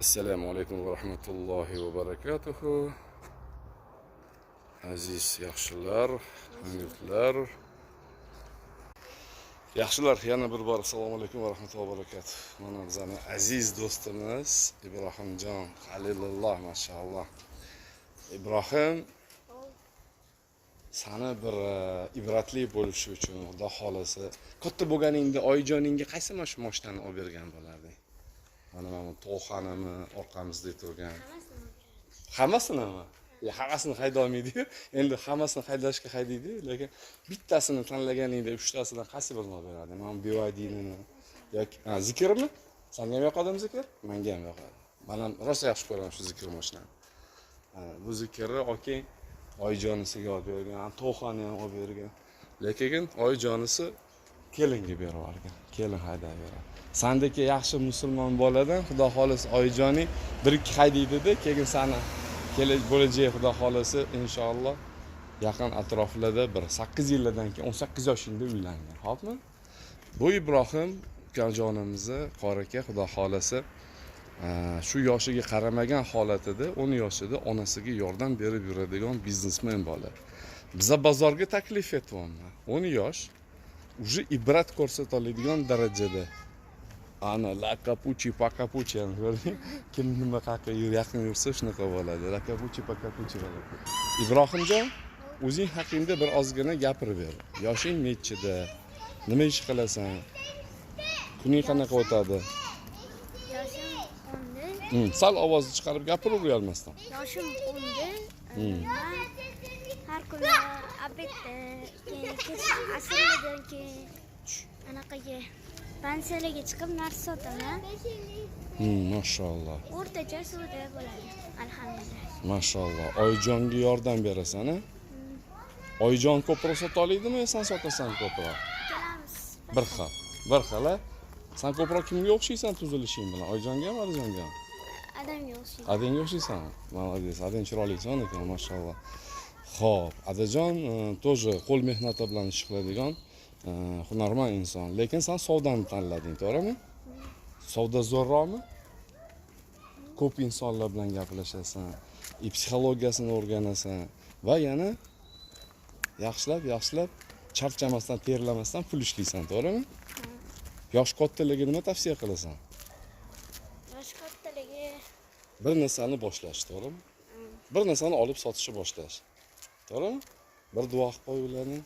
Assalomu alaykum va rahmatullohi va barakatuhu. Aziz yaxshilar, hamyurtlar. Yaxshilar, yana bir bor assalomu alaykum va rahmatullohi va barakatuh. Mana bizning aziz do'stimiz Ibrohimjon Halilulloh, mashalloh. Ibrohim, sana bir ibratli bo'lishi uchun Xudo xolisi, katta bo'lganingda oyijoningga qaysi mashinani olib bergan bo'larding? Mana to'xanimi orqamizda turgan. Hammasinimi? Hammasini hayda olmaydi-yu. Endi hammasini haydashga haydaydi, lekin bittasini tanlaganingda 3 tasidan qaysi birini olib beradi? Mana bevadinini yoki zikrmi? Senga ham yoqadimi zikr? Menga ham yoqadi. Men ham rosa yaxshi ko'raman shu zikr mashinani. Bu zikrni oking oyijonisiga olib bergan, to'xani ham olib bergan. Lekin oyijonisi kelinga berib yuborgan. Kelin haydab beradi. Sendeki yaxshi musulmon boladan Xudo xolisi oyijoning 1-2 haydaydi-da, keyin seni bo'lajak Xudo xolisi inshaalloh yaqin atroflarda bir 8 yildan keyin 18 yoshingda uylangan. Xo'pmi? Bu Ibrohim ukajonimizni qoraka Xudo xolisi shu yoshiga qaramagan holatida 10 yoshida onasiga yordam berib yuradigan biznesmen bola. Biza bozorga taklif etyapman. 10 yosh уже ibrat ko'rsata oladigan darajada. Ana la capuchi pa capuchi ko'rding? Kim nima haqida yaqin yursa shunaqa bo'ladi. La capuchi pa capuchi bo'ladi. Ibrohimjon, o'zing haqingda bir ozgina gapirib ber. Yoshing nechida? Nima ish qilasan? Kuning qanaqa o'tadi? Yoshim 10. Sal ovozni chiqarib gapirib olmasdan. Yoshim 10. Men har kuni obedda, keyin kech asrdan keyin anaqaga pansiyaga chiqib narsa sotaman. Mashalloh. O'rtacha suvda bo'ladi. Alhamdulillah. Mashalloh. Oyijonga yordam berasan, a? Oyijon ko'proq sota oladimi, sen sotasan ko'proq? Kelamiz. Bir xil, a? Sen ko'proq kimga o'xshaysan tuzilishing bilan? Oyijonga ham, Adajonga ham? Adamga o'xshaydi. Adanga o'xshaysan? Молодец. Adan chiroylisan ekan, mashalloh. Xo'p, Adajon тоже qo'l mehnati bilan ish qiladigan hunarmand inson. Lekin sen savdoni tanlading, to'g'rimi? Savdo zo'rroqmi? Ko'p insonlar bilan gaplashasan, psixologiyasini o'rganasan va yana yaxshilab charchamasdan, terlamasdan pul ishlaysan, to'g'rimi? Yosh kattaligi nima tavsiya qilasan? Yosh kattaligi Bir narsani boshlash, to'g'rimi? Bir narsani olib sotishni boshlash. To'g'rimi? Bir duo qilib qo'y ularni.